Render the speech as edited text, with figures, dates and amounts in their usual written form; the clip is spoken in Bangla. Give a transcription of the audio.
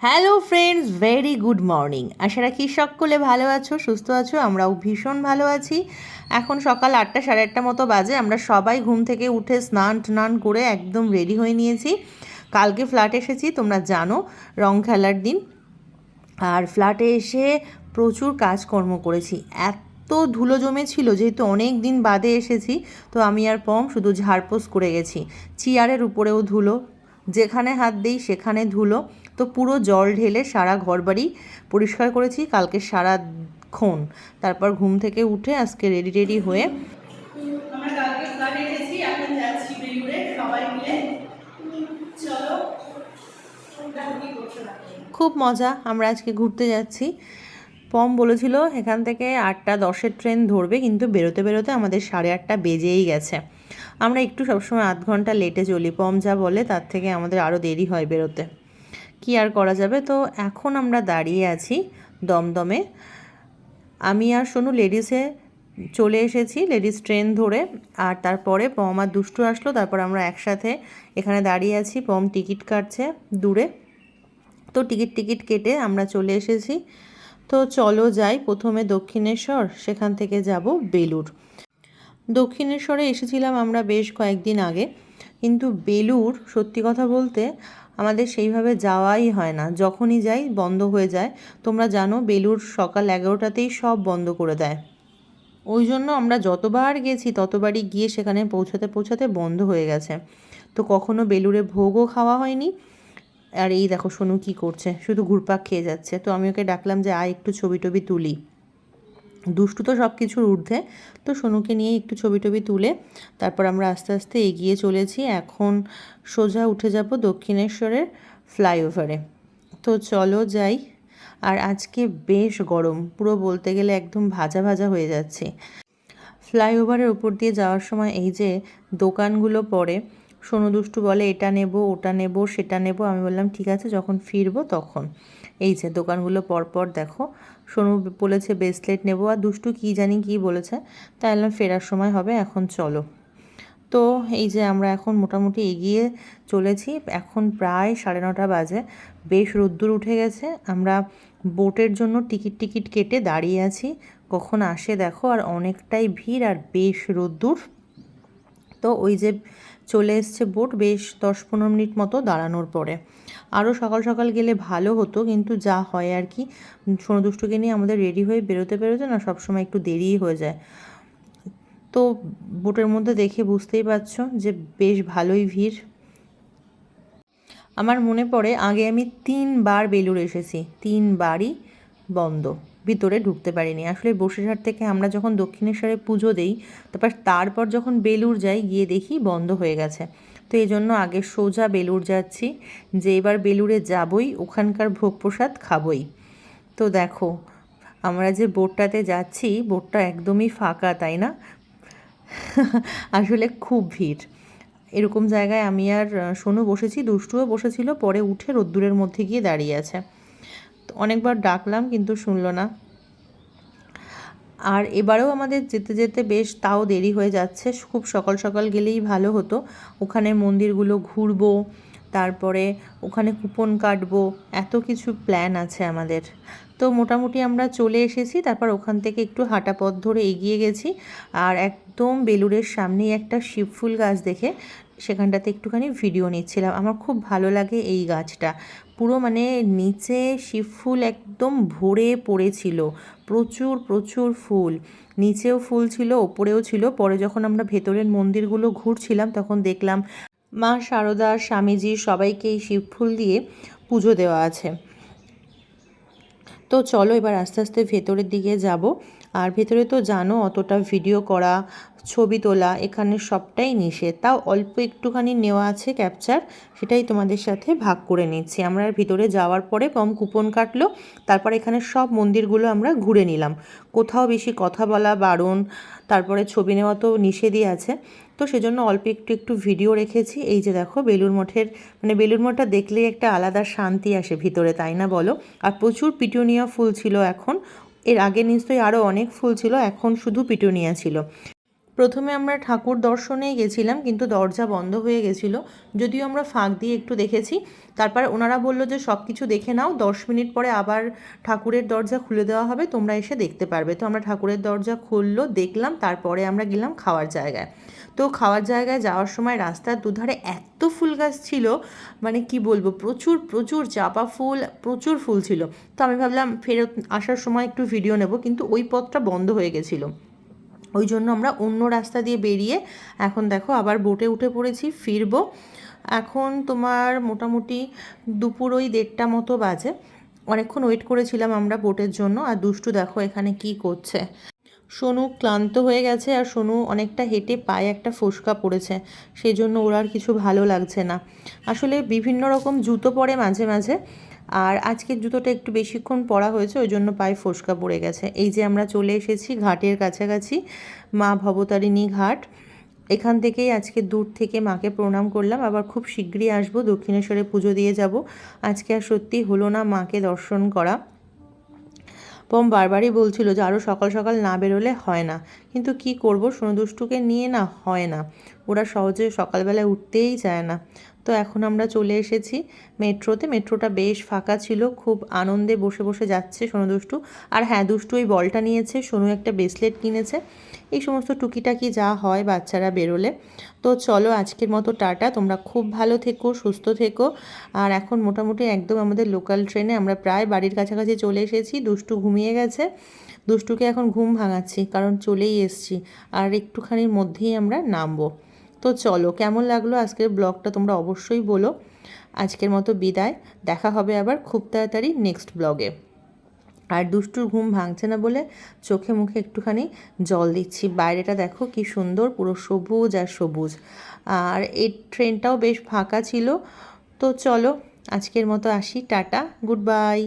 Hello friends, very good morning. আশা রাখি সকলে ভালো আছো, সুস্থ আছো। আমরাও ভীষণ ভালো আছি। এখন সকাল 8টা, সাড়ে 8টা মতো বাজে। আমরা সবাই ঘুম থেকে উঠে স্নান টান করে একদম রেডি হয়ে নিয়েছি। কালকে ফ্ল্যাট এসেছি, তোমরা জানো, রং খেলার দিন। আর ফ্ল্যাটে এসে প্রচুর কাজকর্ম করেছি। এত ধুলো জমেছিল, যেহেতু অনেক দিন বাদে এসেছি, তো আমি আর পম শুধু ঝাড়পোছ করে গেছি। চেয়ারের উপরেও ধুলো, যেখানে হাত দিই সেখানে ধুলো। তো পুরো জল ঢেলে সারা ঘরবাড়ি পরিষ্কার করেছি কালকে সারাক্ষণ। তারপর ঘুম থেকে উঠে আজকে রেডি হয়ে আমরা কালকে ফ্ল্যাটে এসেছি, এখন যাচ্ছি বেলুড়ে সবাই মিলে। চলো, খুব মজা। আমরা আজকে ঘুরতে যাচ্ছি। পম বলেছিল এখান থেকে 8টা 10-এর ট্রেন ধরবে, কিন্তু বেরোতে বেরোতে আমাদের 8:30 বেজেই গেছে। আমরা একটু সবসময় আধ ঘন্টা লেটে চলি, পম যা বলে তার থেকে আমাদের আরও দেরি হয় বেরোতে। কি আর করা যাবে। তো এখন আমরা দাঁড়িয়ে আছি দমদমে। আমি আর সোনু লেডিসে চলে এসেছি, লেডিস ট্রেন ধরে। আর তারপরে পম আর দুষ্টু আসলো, তারপর আমরা একসাথে এখানে দাঁড়িয়ে আছি। পম টিকিট কাটছে দূরে, তো টিকিট কেটে আমরা চলে এসেছি। তো চলো যাই, প্রথমে দক্ষিণেশ্বর, সেখান থেকে যাব বেলুড়। দক্ষিণেশ্বরে এসেছিলাম আমরা বেশ কয়েকদিন আগে, কিন্তু বেলুড় সত্যি কথা বলতে আমাদের সেইভাবে যাওয়াই হয় না। যখনই যাই বন্ধ হয়ে যায়। তোমরা জানো বেলুড় সকাল 11টাতেই সব বন্ধ করে দেয়। ওই জন্য আমরা যতবার গেছি ততবারই গিয়ে সেখানে পৌঁছাতে বন্ধ হয়ে গেছে। তো কখনো বেলুড়ে ভোগও খাওয়া হয়নি। আর এই দেখো সোনু কী করছে, শুধু ঘুরপাক খেয়ে যাচ্ছে। তো আমি ওকে ডাকলাম যে আয় একটু ছবি টবি তুলি। দুষ্টু তো সব কিছুর ঊর্ধ্বে, তো সোনুকে নিয়ে একটু ছবি টবি তুলে তারপর আমরা আস্তে আস্তে এগিয়ে চলেছি। এখন সোজা উঠে যাব দক্ষিণেশ্বরের ফ্লাইওভারে। তো চলো যাই। আর আজকে বেশ গরম, পুরো বলতে গেলে একদম ভাজা ভাজা হয়ে যাচ্ছে। ফ্লাইওভারের উপর দিয়ে যাওয়ার সময় এই যে দোকানগুলো পড়ে, সোনু দুষ্টু বলে এটা নেব, ওটা নেব, সেটা নেব। আমি বললাম ঠিক আছে, যখন ফিরবো তখন। এই যে দোকানগুলো পরপর দেখো। সোনু বলেছে ব্রেসলেট নেব, আর দুষ্টু কী জানি কী বলেছে। তাই বললাম ফেরার সময় হবে, এখন চলো। তো এই যে আমরা এখন মোটামুটি এগিয়ে চলেছি। এখন প্রায় 9:30 বাজে, বেশ রোদ্দুর উঠে গেছে। আমরা বোটের জন্য টিকিট কেটে দাঁড়িয়ে আছি, কখন আসে দেখো। আর অনেকটাই ভিড় আর বেশ রোদ্দুর। তো ওই যে চলে এসছে বোট, বেশ 10-15 মিনিট মতো দাঁড়ানোর পরে। আরও সকাল সকাল গেলে ভালো হতো, কিন্তু যা হয় আর কি। সোনু দুষ্টুকে নিয়ে আমাদের রেডি হয়ে বেরোতে না সবসময় একটু দেরিই হয়ে যায়। তো বোটের মধ্যে দেখে বুঝতেই পারছো যে বেশ ভালোই ভিড়। আমার মনে পড়ে আগে আমি 3বার বেলুড় এসেছি, 3বারই বন্ধ, ভিতরে ঢুকতে পারিনি। আসলে বসিরহাট থেকে আমরা যখন দক্ষিণেশ্বরে পুজো দেই, তারপর যখন বেলুড় যাই গিয়ে দেখি বন্ধ হয়ে গেছে। তো এই জন্য আগে সোজা বেলুড় যাচ্ছি, যে এবার বেলুড়ে যাবই, ওখানকার ভোগ প্রসাদ খাবই। তো দেখো আমরা যে বোটটাতে যাচ্ছি, বোটটা একদমই ফাঁকা, তাই না? আসলে খুব ভিড়। এরকম জায়গায় আমি আর সোনু বসেছি, দুষ্টুও বসেছিল, পরে উঠে রোদ্দুরের মধ্যে গিয়ে দাঁড়িয়ে আছে। তো অনেকবার ডাকলাম কিন্তু শুনলো না। আর এবারেও আমাদের যেতে যেতে বেশ তাও দেরি হয়ে যাচ্ছে। খুব সকাল সকাল গেলেই ভালো হতো। ওখানে মন্দিরগুলো ঘুরবো, তারপরে ওখানে কুপন কাটবো, এত কিছু প্ল্যান আছে আমাদের। তো মোটামুটি আমরা চলে এসেছি। তারপর ওখান থেকে একটু হাঁটা পথ ধরে এগিয়ে গেছি। আর একদম বেলুড়ের সামনেই একটা শিবফুল গাছ দেখে সেখানটাতে একটুখানি ভিডিও নিচ্ছিলাম। আমার খুব ভালো লাগে এই গাছটা। পুরো মানে নিচে শিবফুল একদম ভরে পড়েছিল, প্রচুর ফুল। নিচেও ফুল ছিল, ওপরেও ছিল। পরে যখন আমরা ভেতরের মন্দিরগুলো ঘুরছিলাম তখন দেখলাম মা শারদা, স্বামীজি সবাইকে এই শিবফুল দিয়ে পুজো দেওয়া আছে। তো চলো এবার আস্তে আস্তে ভেতরের দিকে যাব। আর ভেতরে তো জানো অতটা ভিডিও করা, ছবি তোলা এখানে সবটাই নিষেধ। তাও অল্প একটুখানি নেওয়া আছে ক্যাপচার, সেটাই তোমাদের সাথে ভাগ করে নিচ্ছি। আমরা ভিতরে যাওয়ার পরে পম কুপন কাটলো, তারপর এখানে সব মন্দিরগুলো আমরা ঘুরে নিলাম। কোথাও বেশি কথা বলা বারণ, তারপরে ছবি নেওয়া তো নিষেধই আছে। তো সেজন্য অল্প একটু ভিডিও রেখেছি। এই যে দেখো বেলুড় মঠের, মানে বেলুড় মঠটা দেখলেই একটা আলাদা শান্তি আসে ভিতরে, তাই না বলো? আর প্রচুর পিটুনিয়া ফুল ছিল এখন। এর আগে নিশ্চয়ই আরও অনেক ফুল ছিল, এখন শুধু পিটুনিয়া ছিল। প্রথমে আমরা ঠাকুর দর্শনেই গেছিলাম, কিন্তু দরজা বন্ধ হয়ে গেছিলো, যদিও আমরা ফাঁক দিয়ে একটু দেখেছি। তারপর ওনারা বললো যে সব কিছু দেখে নাও, 10 মিনিট পরে আবার ঠাকুরের দরজা খুলে দেওয়া হবে, তোমরা এসে দেখতে পারবে। তো আমরা ঠাকুরের দরজা খুললো, দেখলাম, তারপরে আমরা গেলাম খাওয়ার জায়গায়। তো খাওয়ার জায়গায় যাওয়ার সময় রাস্তার দুধারে এত ফুল গাছ ছিল, মানে কি বলবো, প্রচুর প্রচুর চাপা ফুল, প্রচুর ফুল ছিল। তো আমি ভাবলাম ফেরত আসার সময় একটু ভিডিও নেব, কিন্তু ওই পথটা বন্ধ হয়ে গেছিলো, ওই জন্য আমরা অন্য রাস্তা দিয়ে বেরিয়ে এখন দেখো আবার বোটে উঠে পড়েছি, ফিরবো। এখন তোমার মোটামুটি দুপুর ওই 1:30 মতো বাজে। অনেকক্ষণ ওয়েট করেছিলাম আমরা বোটের জন্য। আর দুষ্টু দেখো এখানে কি করছে। সোনু ক্লান্ত হয়ে গেছে, আর সোনু অনেকটা হেঁটে পায়ে একটা ফোসকা পড়েছে, সেই জন্য ওর আর কিছু ভালো লাগছে না। আসলে বিভিন্ন রকম জুতো পরে মাঝে মাঝে, আর আজকের জুতোটা একটু বেশিক্ষণ পরা হয়েছে, ওই জন্য পায়ে ফোসকা পড়ে গেছে। এই যে আমরা চলে এসেছি ঘাটের কাছাকাছি, মা ভবতারিণী ঘাট। এখান থেকেই আজকে দূর থেকে মাকে প্রণাম করলাম, আবার খুব শীঘ্রই আসবো, দক্ষিণেশ্বরে পুজো দিয়ে যাব। আজকে আর সত্যি হলো না মাকে দর্শন করা। পম বারবারই বলছিল যে আরও সকাল সকাল না বেরোলে হয় না, কিন্তু কি করব, সোনুদুষ্টুকে নিয়ে না হয় না, ওরা সহজে সকালবেলায় উঠতেই চায় না। তো এখন আমরা চলে এসেছি মেট্রোতে। মেট্রোটা বেশ ফাঁকা ছিল, খুব আনন্দে বসে বসে যাচ্ছে সোনুদুষ্টু। আর হ্যাঁ, দুষ্টু ওই বলটা নিয়েছে, সোনু একটা ব্রেসলেট কিনেছে, এই সমস্ত টুকিটাকি যা হয় বাচ্চারা বেরোলে। তো চলো আজকের মতো টাটা, তোমরা খুব ভালো থেকো, সুস্থ থেকো। আর এখন মোটামুটি একদম আমাদের লোকাল ট্রেনে আমরা প্রায় বাড়ির কাছাকাছি চলে এসেছি। দুষ্টু ঘুমিয়ে গেছে, দুষ্টুকে এখন ঘুম ভাঙাচ্ছি, কারণ চলেই এসছি, আর একটুখানির মধ্যেই আমরা নামবো। তো চলো, কেমন লাগলো আজকের ব্লগটা তোমরা অবশ্যই বলো। আজকের মতো বিদায়, দেখা হবে আবার খুব তাড়াতাড়ি নেক্সট ব্লগে। আর দুষ্টুর ঘুম ভাঙছে না বলে চোখে মুখে একটুখানি জল দিচ্ছি। বাইরেটা দেখো কি সুন্দর, পুরো সবুজ আর সবুজ। আর এই ট্রেনটাও বেশ ফাঁকা ছিল। তো চলো আজকের মতো আসি, টাটা, গুড বাই।